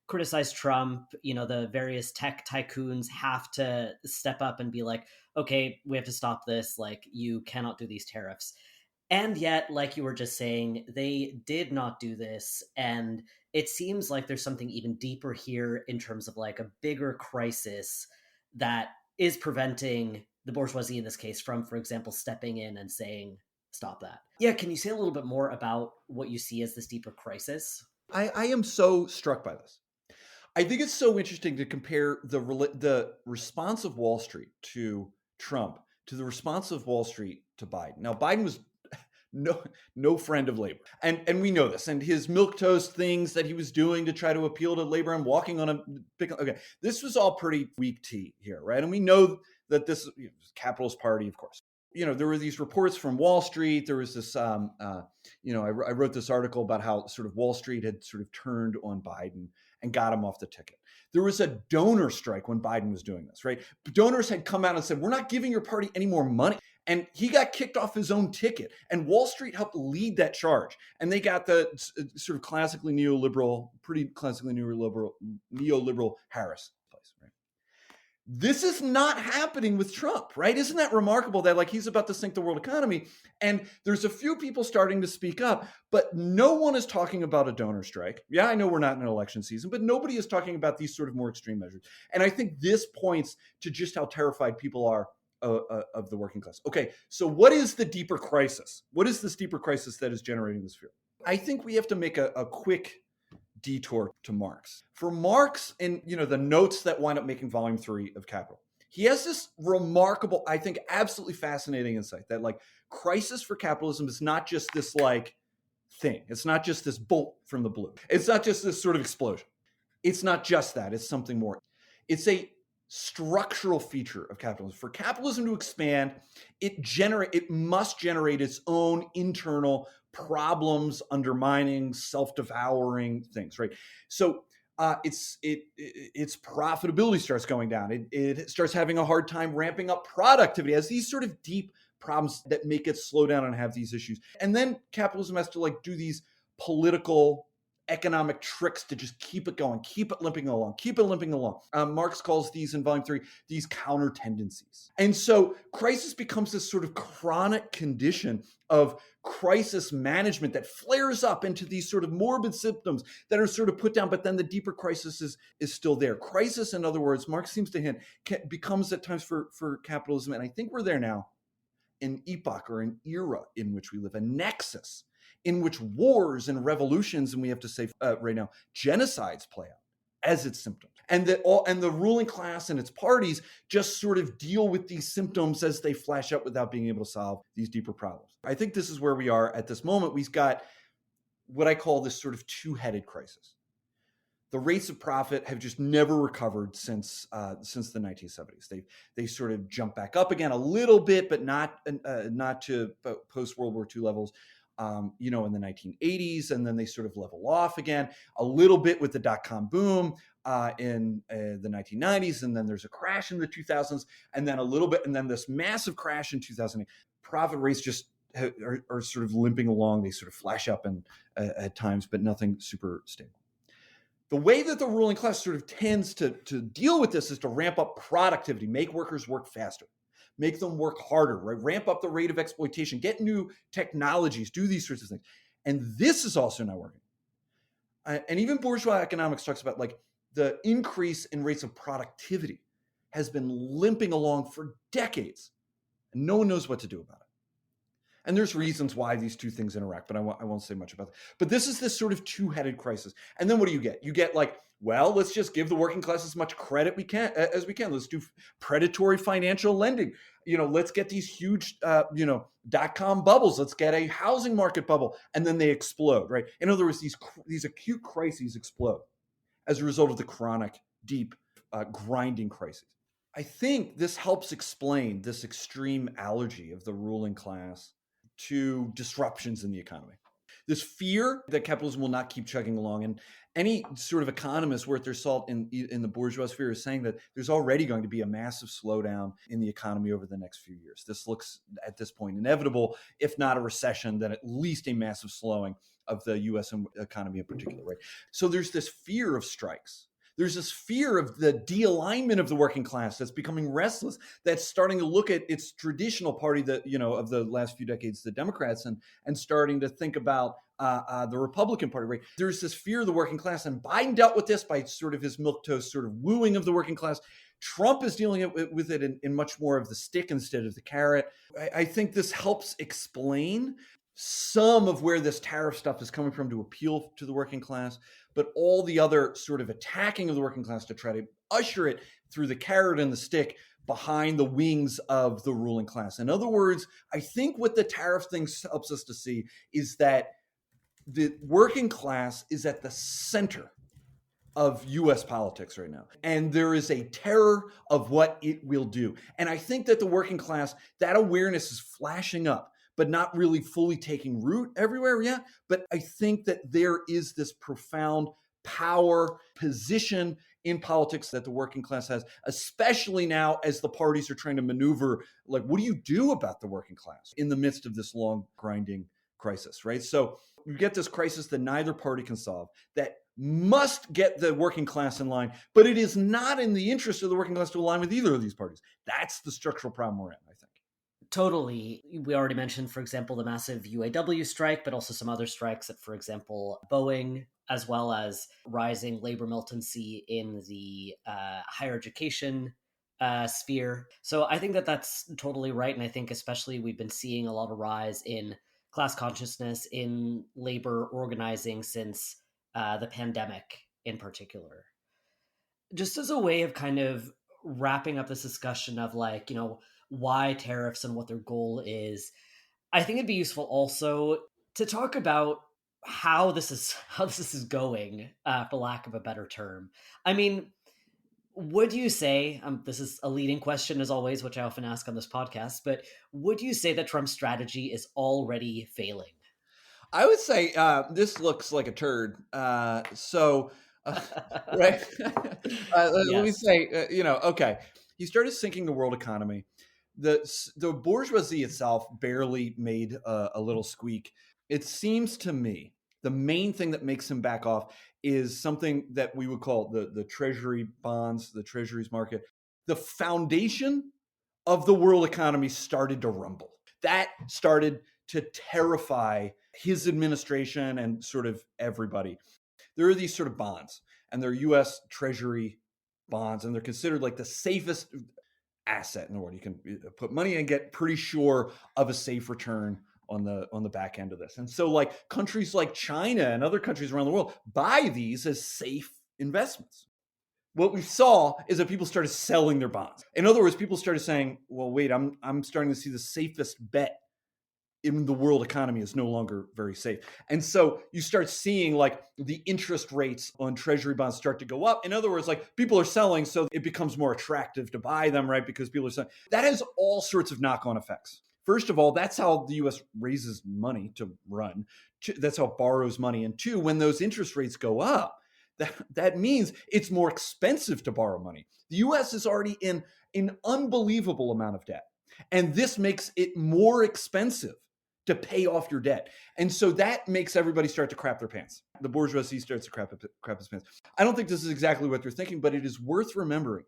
[SPEAKER 2] criticize Trump. The various tech tycoons have to step up and be like, okay, we have to stop this. Like, you cannot do these tariffs. And yet, like you were just saying, they did not do this. And it seems like there's something even deeper here in terms of like a bigger crisis that is preventing the bourgeoisie in this case from, for example, stepping in and saying, stop that. Yeah, can you say a little bit more about what you see as this deeper crisis?
[SPEAKER 1] I am so struck by this. I think it's so interesting to compare the response of Wall Street to Trump to the response of Wall Street to Biden. Now, Biden was no friend of labor. And we know this. And his milquetoast things that he was doing to try to appeal to labor and walking on this was all pretty weak tea here, right? And we know that this capitalist party, of course. There were these reports from Wall Street. There was this, I wrote this article about how sort of Wall Street had sort of turned on Biden and got him off the ticket. There was a donor strike when Biden was doing this, right? Donors had come out and said, we're not giving your party any more money. And he got kicked off his own ticket. And Wall Street helped lead that charge. And they got the sort of pretty classically neoliberal Harris place, right? This is not happening with Trump, right? Isn't that remarkable that like he's about to sink the world economy? And there's a few people starting to speak up, but no one is talking about a donor strike. Yeah, I know we're not in an election season, but nobody is talking about these sort of more extreme measures. And I think this points to just how terrified people are of the working class. Okay, so what is the deeper crisis? What is this deeper crisis that is generating this fear? I think we have to make a quick detour to Marx. For Marx, in the notes that wind up making volume 3 of Capital, he has this remarkable, I think, absolutely fascinating insight that like crisis for capitalism is not just this like thing. It's not just this bolt from the blue. It's not just this sort of explosion. It's not just that. It's something more. It's a structural feature of capitalism. For capitalism to expand, it must generate its own internal problems, undermining, self-devouring things, right? So its profitability starts going down. It starts having a hard time ramping up productivity. It has these sort of deep problems that make it slow down and have these issues. And then capitalism has to like do these political economic tricks to just keep it going, keep it limping along, keep it limping along. Marx calls these in volume 3, these counter tendencies. And so crisis becomes this sort of chronic condition of crisis management that flares up into these sort of morbid symptoms that are sort of put down, but then the deeper crisis is still there. Crisis, in other words, Marx seems to hint, becomes at times for capitalism, and I think we're there now, an epoch or an era in which we live, a nexus in which wars and revolutions, and we have to say right now, genocides play out as its symptoms. And the ruling class and its parties just sort of deal with these symptoms as they flash up without being able to solve these deeper problems. I think this is where we are at this moment. We've got what I call this sort of two-headed crisis. The rates of profit have just never recovered since the 1970s. They sort of jump back up again a little bit, but not to post World War II levels. In the 1980s, and then they sort of level off again a little bit with the dot-com boom in the 1990s, and then there's a crash in the 2000s, and then a little bit, and then this massive crash in 2008. Profit rates just are sort of limping along. They sort of flash up at times, but nothing super stable. The way that the ruling class sort of tends to deal with this is to ramp up productivity, make workers work faster, make them work harder, right? Ramp up the rate of exploitation, get new technologies, do these sorts of things. And this is also not working. And even bourgeois economics talks about like the increase in rates of productivity has been limping along for decades, and no one knows what to do about it. And there's reasons why these two things interact, but I won't say much about that. But this is this sort of two-headed crisis. And then what do you get? You get like, well, let's just give the working class as much credit as we can. Let's do predatory financial lending. Let's get these huge, dot-com bubbles. Let's get a housing market bubble. And then they explode, right? In other words, these acute crises explode as a result of the chronic, deep, grinding crises. I think this helps explain this extreme allergy of the ruling class to disruptions in the economy. This fear that capitalism will not keep chugging along. And any sort of economist worth their salt in the bourgeois sphere is saying that there's already going to be a massive slowdown in the economy over the next few years. This looks at this point inevitable, if not a recession, then at least a massive slowing of the US economy in particular, right? So there's this fear of strikes. There's this fear of the de-alignment of the working class that's becoming restless, that's starting to look at its traditional party that, of the last few decades, the Democrats, and starting to think about the Republican Party, right? There's this fear of the working class, and Biden dealt with this by sort of his milquetoast sort of wooing of the working class. Trump is dealing with it in much more of the stick instead of the carrot. I think this helps explain some of where this tariff stuff is coming from to appeal to the working class, but all the other sort of attacking of the working class to try to usher it through the carrot and the stick behind the wings of the ruling class. In other words, I think what the tariff thing helps us to see is that the working class is at the center of US politics right now. And there is a terror of what it will do. And I think that the working class, that awareness is flashing up, but not really fully taking root everywhere yet. But I think that there is this profound power position in politics that the working class has, especially now as the parties are trying to maneuver, like, what do you do about the working class in the midst of this long grinding crisis, right? So you get this crisis that neither party can solve, that must get the working class in line, but it is not in the interest of the working class to align with either of these parties. That's the structural problem we're in, I think.
[SPEAKER 2] Totally. We already mentioned, for example, the massive UAW strike, but also some other strikes at, for example, Boeing, as well as rising labor militancy in the higher education sphere. So I think that that's totally right. And I think especially we've been seeing a lot of rise in class consciousness in labor organizing since the pandemic in particular. Just as a way of kind of wrapping up this discussion of like, why tariffs and what their goal is, I think it'd be useful also to talk about how this is going, for lack of a better term. I mean, would you say, this is a leading question as always, which I often ask on this podcast, but would you say that Trump's strategy is already failing?
[SPEAKER 1] I would say this looks like a turd. Right. Let me
[SPEAKER 2] Yes.
[SPEAKER 1] say, okay. He started sinking the world economy. The bourgeoisie itself barely made a little squeak. It seems to me the main thing that makes him back off is something that we would call the treasury bonds, the treasuries market. The foundation of the world economy started to rumble. That started to terrify his administration and sort of everybody. There are these sort of bonds, and they're US Treasury bonds, and they're considered like the safest asset in the world. You can put money and get pretty sure of a safe return on the back end of this. And so like countries like China and other countries around the world buy these as safe investments. What we saw is that people started selling their bonds. In other words, people started saying, well, wait, I'm starting to see the safest bet in the world economy is no longer very safe. And so you start seeing like the interest rates on treasury bonds start to go up. In other words, like people are selling, so it becomes more attractive to buy them, right? Because people are selling. That has all sorts of knock-on effects. First of all, that's how the US raises money to run. That's how it borrows money. And two, when those interest rates go up, that means it's more expensive to borrow money. The US is already in an unbelievable amount of debt. And this makes it more expensive to pay off your debt. And so that makes everybody start to crap their pants. The bourgeoisie starts to crap its pants. I don't think this is exactly what they're thinking, but it is worth remembering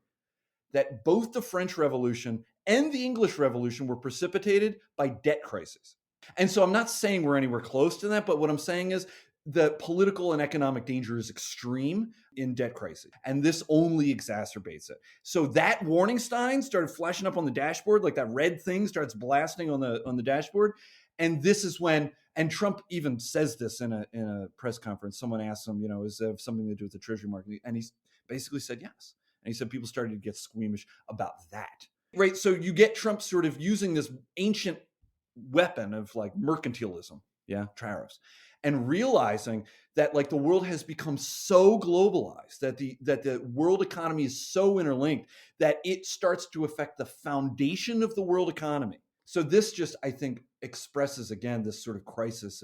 [SPEAKER 1] that both the French Revolution and the English Revolution were precipitated by debt crises. And so I'm not saying we're anywhere close to that, but what I'm saying is the political and economic danger is extreme in debt crisis, and this only exacerbates it. So that warning sign started flashing up on the dashboard, like that red thing starts blasting on the dashboard, and this is when. And Trump even says this in a press conference. Someone asked him, is there something to do with the Treasury market? And he basically said yes. And he said people started to get squeamish about that. Right. So you get Trump sort of using this ancient weapon of like mercantilism, tariffs, and realizing that like the world has become so globalized that the world economy is so interlinked that it starts to affect the foundation of the world economy. So this just, I think, expresses again this sort of crisis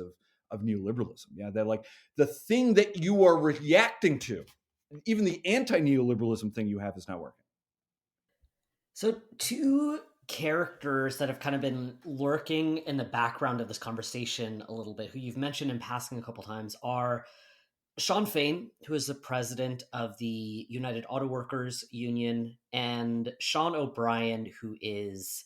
[SPEAKER 1] of neoliberalism. Yeah, that like the thing that you are reacting to, even the anti-neoliberalism thing you have is not working.
[SPEAKER 2] So, two characters that have kind of been lurking in the background of this conversation a little bit, who you've mentioned in passing a couple times, are Sean Fain, who is the president of the United Auto Workers Union, and Sean O'Brien, who is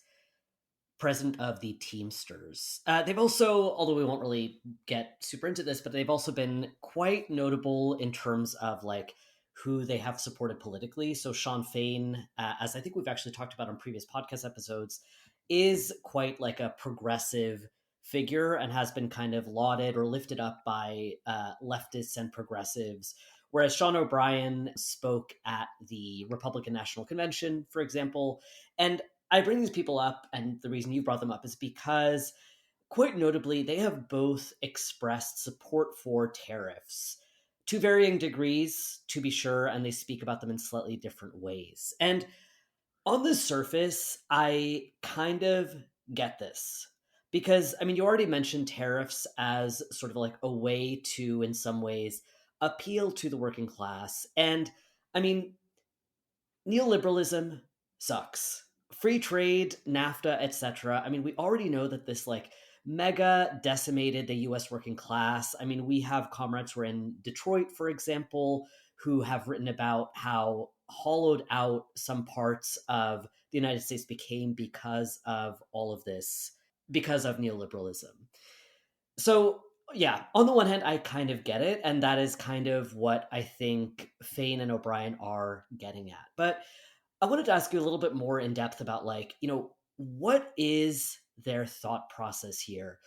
[SPEAKER 2] president of the Teamsters. They've also, although we won't really get super into this, but they've also been quite notable in terms of like who they have supported politically. So Sean Fain, as I think we've actually talked about on previous podcast episodes, is quite like a progressive figure and has been kind of lauded or lifted up by leftists and progressives. Whereas Sean O'Brien spoke at the Republican National Convention, for example, and I bring these people up, and the reason you brought them up is because, quite notably, they have both expressed support for tariffs to varying degrees, to be sure, and they speak about them in slightly different ways. And on the surface, I kind of get this. Because, I mean, you already mentioned tariffs as sort of like a way to, in some ways, appeal to the working class. And, I mean, neoliberalism sucks. Free trade, NAFTA, etc. I mean, we already know that this like mega decimated the US working class. I mean, we have comrades who are in Detroit, for example, who have written about how hollowed out some parts of the United States became because of all of this, because of neoliberalism. So, yeah, on the one hand, I kind of get it. And that is kind of what I think Fain and O'Brien are getting at. But I wanted to ask you a little bit more in depth about, like, what is their thought process here?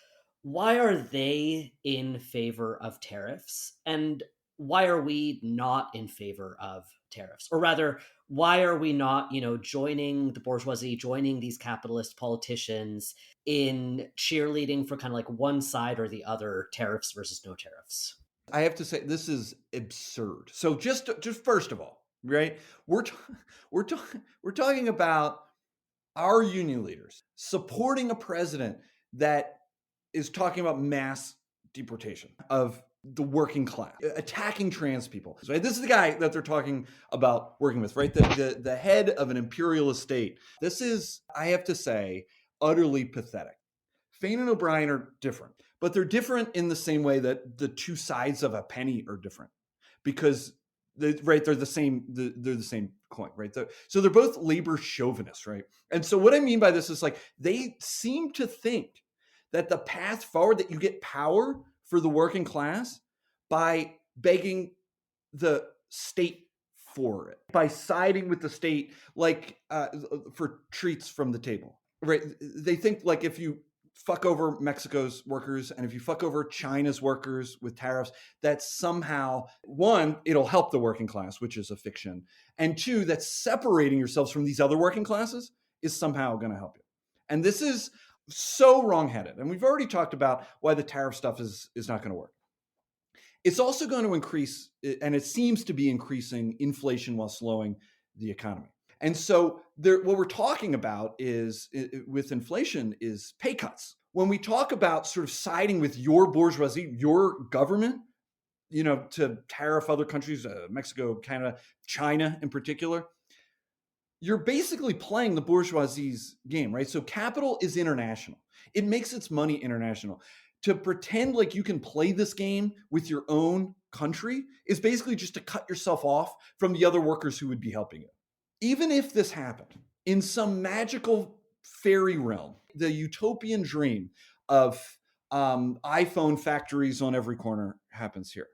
[SPEAKER 2] Why are they in favor of tariffs? And why are we not in favor of tariffs? Or rather, why are we not, joining the bourgeoisie, joining these capitalist politicians in cheerleading for kind of like one side or the other, tariffs versus no tariffs?
[SPEAKER 1] I have to say this is absurd. So just first of all, right? We're t- we're talking about our union leaders supporting a president that is talking about mass deportation of the working class, attacking trans people. Right? This is the guy that they're talking about working with, right? The head of an imperialist state. This is, I have to say, utterly pathetic. Fain and O'Brien are different, but they're different in the same way that the two sides of a penny are different, because they're the same. They're the same coin, right? So they're both labor chauvinists, right? And so what I mean by this is, like, they seem to think that the path forward, that you get power for the working class by begging the state for it, by siding with the state, like for treats from the table, right? They think, like, if you fuck over Mexico's workers and if you fuck over China's workers with tariffs, that somehow, one, it'll help the working class, which is a fiction, and two, that separating yourselves from these other working classes is somehow going to help you. And this is so wrongheaded. And we've already talked about why the tariff stuff is not going to work. It's also going to increase, and it seems to be increasing, inflation while slowing the economy. And so what we're talking about is, with inflation, is pay cuts. When we talk about sort of siding with your bourgeoisie, your government, to tariff other countries, Mexico, Canada, China in particular, you're basically playing the bourgeoisie's game, right? So capital is international. It makes its money international. To pretend like you can play this game with your own country is basically just to cut yourself off from the other workers who would be helping you. Even if this happened in some magical fairy realm, the utopian dream of iPhone factories on every corner happens here.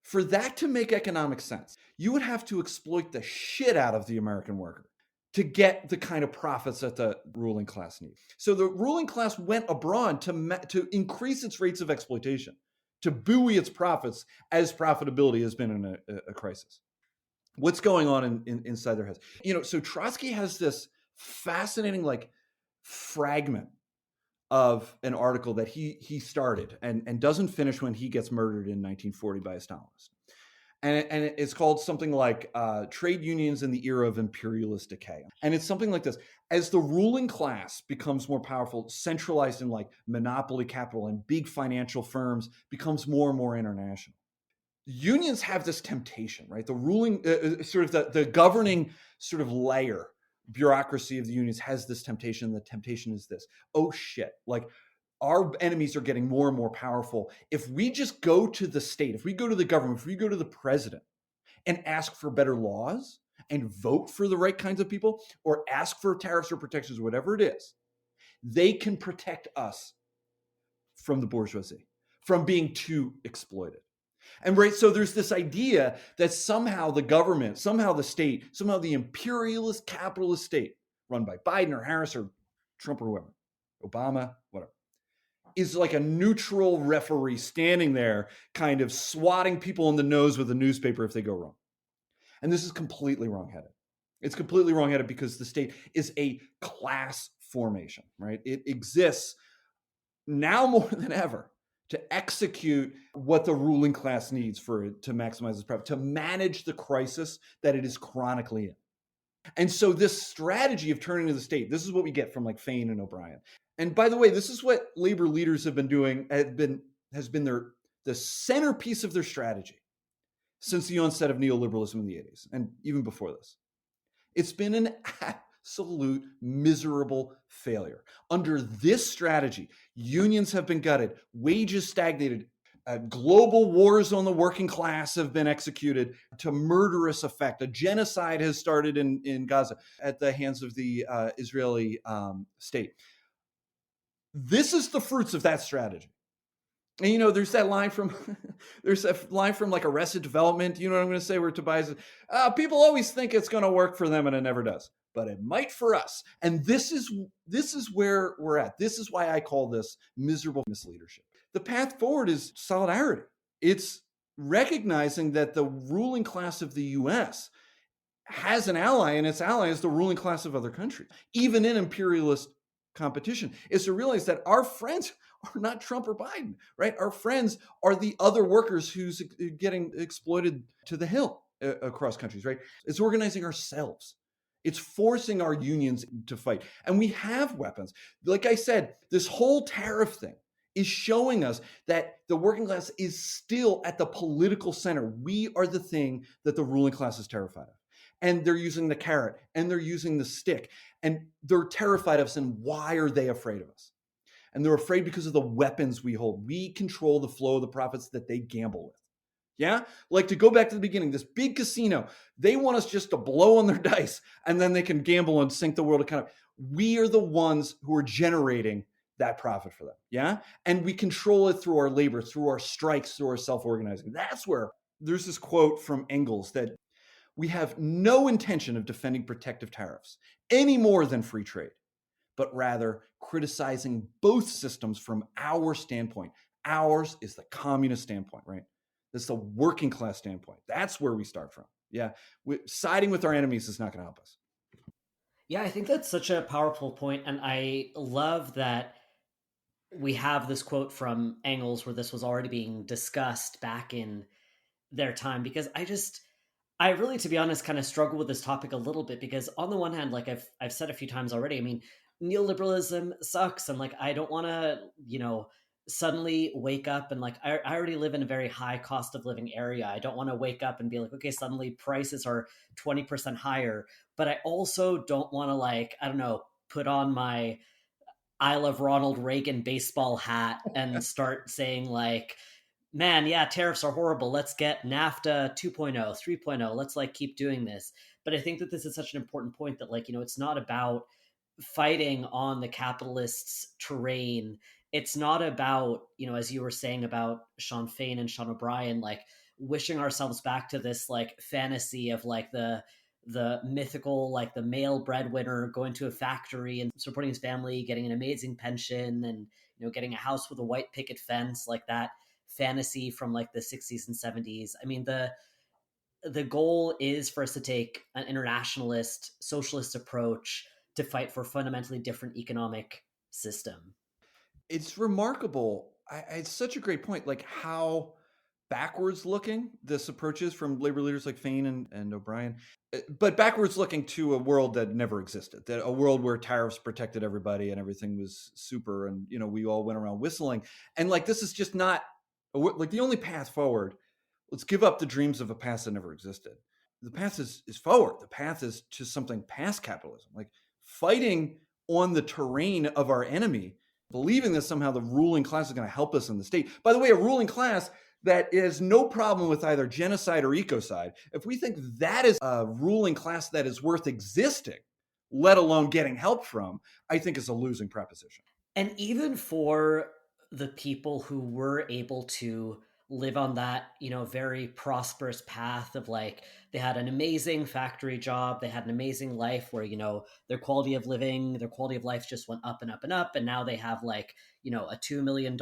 [SPEAKER 1] For that to make economic sense, you would have to exploit the shit out of the American worker to get the kind of profits that the ruling class need. So the ruling class went abroad to increase its rates of exploitation, to buoy its profits, as profitability has been in a crisis. What's going on inside their heads? So Trotsky has this fascinating, like, fragment of an article that he started and doesn't finish when he gets murdered in 1940 by a Stalinist. And it's called something like Trade Unions in the Era of Imperialist Decay. And it's something like this. As the ruling class becomes more powerful, centralized in, like, monopoly capital and big financial firms, becomes more and more international, unions have this temptation, right? The ruling, sort of the governing sort of layer, bureaucracy of the unions has this temptation. The temptation is this: oh shit, like, our enemies are getting more and more powerful. If we just go to the state, if we go to the government, if we go to the president and ask for better laws and vote for the right kinds of people, or ask for tariffs or protections or whatever it is, they can protect us from the bourgeoisie, from being too exploited. And right, so there's this idea that somehow the government, somehow the state, somehow the imperialist capitalist state, run by Biden or Harris or Trump or whoever, Obama, whatever, is like a neutral referee standing there, kind of swatting people in the nose with a newspaper if they go wrong. And this is completely wrongheaded. It's completely wrongheaded because the state is a class formation, right? It exists now more than ever to execute what the ruling class needs for it to maximize its profit, to manage the crisis that it is chronically in. And so this strategy of turning to the state, this is what we get from, like, Fain and O'Brien. And by the way, this is what labor leaders have been doing, has been the centerpiece of their strategy since the onset of neoliberalism in the 80s, and even before this. It's been an absolute miserable failure. Under this strategy, unions have been gutted, wages stagnated, global wars on the working class have been executed to murderous effect. A genocide has started in Gaza at the hands of the Israeli state. This is the fruits of that strategy. And there's that line from like Arrested Development. You know what I'm going to say? Where Tobias, people always think it's going to work for them, and it never does. But it might for us. And this is where we're at. This is why I call this miserable misleadership. The path forward is solidarity. It's recognizing that the ruling class of the U.S. has an ally, and its ally is the ruling class of other countries, even in imperialist competition. Is to realize that our friends are not Trump or Biden, right? Our friends are the other workers who's getting exploited to the hill across countries, right? It's organizing ourselves. It's forcing our unions to fight. And we have weapons. Like I said, this whole tariff thing is showing us that the working class is still at the political center. We are the thing that the ruling class is terrified of. And they're using the carrot and they're using the stick. And they're terrified of us. And why are they afraid of us? And they're afraid because of the weapons we hold. We control the flow of the profits that they gamble with. Yeah? Like, to go back to the beginning, this big casino, they want us just to blow on their dice and then they can gamble and sink the world economy. We are the ones who are generating that profit for them. Yeah? And we control it through our labor, through our strikes, through our self-organizing. That's where there's this quote from Engels that we have no intention of defending protective tariffs any more than free trade, but rather criticizing both systems from our standpoint. Ours is the communist standpoint, right? That's the working class standpoint. That's where we start from. Yeah. Siding with our enemies is not going to help us.
[SPEAKER 2] Yeah, I think that's such a powerful point, and I love that we have this quote from Engels where this was already being discussed back in their time, because I really, to be honest, kind of struggle with this topic a little bit, because on the one hand, like I've said a few times already, I mean, neoliberalism sucks, and like I don't want to, suddenly wake up and like I already live in a very high cost of living area. I don't want to wake up and be like, okay, suddenly prices are 20% higher, but I also don't want to, like, I don't know, put on my I love Ronald Reagan baseball hat and start saying like, man, yeah, tariffs are horrible. Let's get NAFTA 2.0, 3.0. Let's like keep doing this. But I think that this is such an important point that, like, it's not about fighting on the capitalists' terrain. It's not about, as you were saying about Sean Fain and Sean O'Brien, like wishing ourselves back to this like fantasy of like the mythical, like the male breadwinner going to a factory and supporting his family, getting an amazing pension, and getting a house with a white picket fence, like that fantasy from like the 60s and 70s. I mean, the goal is for us to take an internationalist socialist approach to fight for a fundamentally different economic system.
[SPEAKER 1] It's remarkable. It's such a great point. Like how backwards looking this approach is from labor leaders like Fain and O'Brien, but backwards looking to a world that never existed, that a world where tariffs protected everybody and everything was super. And, we all went around whistling. And like, this is just not like the only path forward. Let's give up the dreams of a past that never existed. The path is forward. The path is to something past capitalism, like fighting on the terrain of our enemy, believing that somehow the ruling class is going to help us in the state. By the way, a ruling class that is no problem with either genocide or ecocide. If we think that is a ruling class that is worth existing, let alone getting help from, I think is a losing proposition.
[SPEAKER 2] And even for the people who were able to live on that, very prosperous path of like, they had an amazing factory job, they had an amazing life where, their quality of living, their quality of life just went up and up and up. And now they have like, a $2 million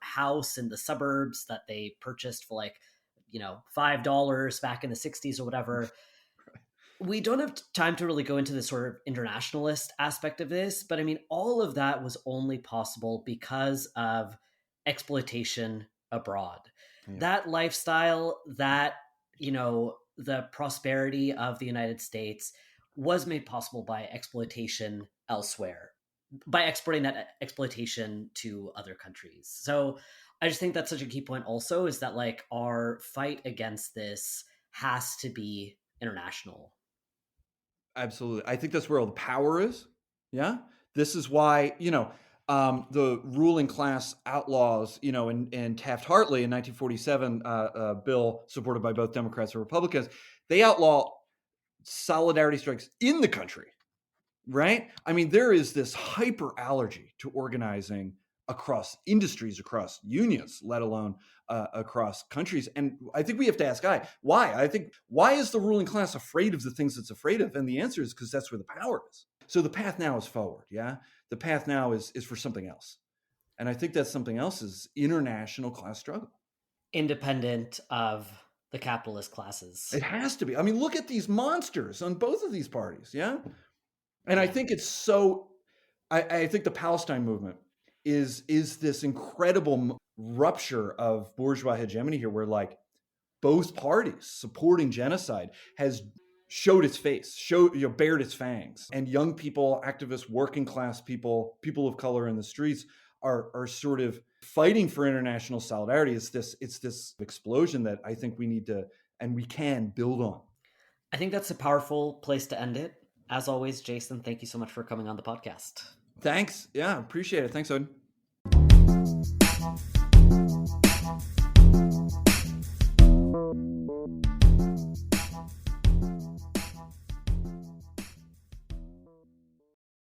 [SPEAKER 2] house in the suburbs that they purchased for like, $5 back in the 60s or whatever. We don't have time to really go into the sort of internationalist aspect of this, but I mean, all of that was only possible because of exploitation abroad.
[SPEAKER 1] Yeah.
[SPEAKER 2] That lifestyle, that, the prosperity of the United States was made possible by exploitation elsewhere, by exporting that exploitation to other countries. So I just think that's such a key point also, is that like our fight against this has to be international.
[SPEAKER 1] Absolutely. I think that's where all the power is. Yeah. This is why, the ruling class outlaws, in Taft-Hartley in 1947, bill supported by both Democrats and Republicans, they outlaw solidarity strikes in the country, right? I mean, there is this hyper allergy to organizing across industries, across unions, let alone across countries. And I think we have to ask, why? I think, why is the ruling class afraid of the things it's afraid of? And the answer is because that's where the power is. So the path now is forward. Yeah. The path now is for something else. And I think that something else is international class struggle.
[SPEAKER 2] Independent of the capitalist classes.
[SPEAKER 1] It has to be. I mean, look at these monsters on both of these parties. Yeah. And I think it's so, I think the Palestine movement is this incredible rupture of bourgeois hegemony here, where like both parties supporting genocide has showed its face, bared its fangs. And young people, activists, working class people, people of color in the streets are sort of fighting for international solidarity. It's this explosion that I think we need to, and we can build on.
[SPEAKER 2] I think that's a powerful place to end it. As always, Jason, thank you so much for coming on the podcast.
[SPEAKER 1] Thanks. Yeah, appreciate it. Thanks, Oden.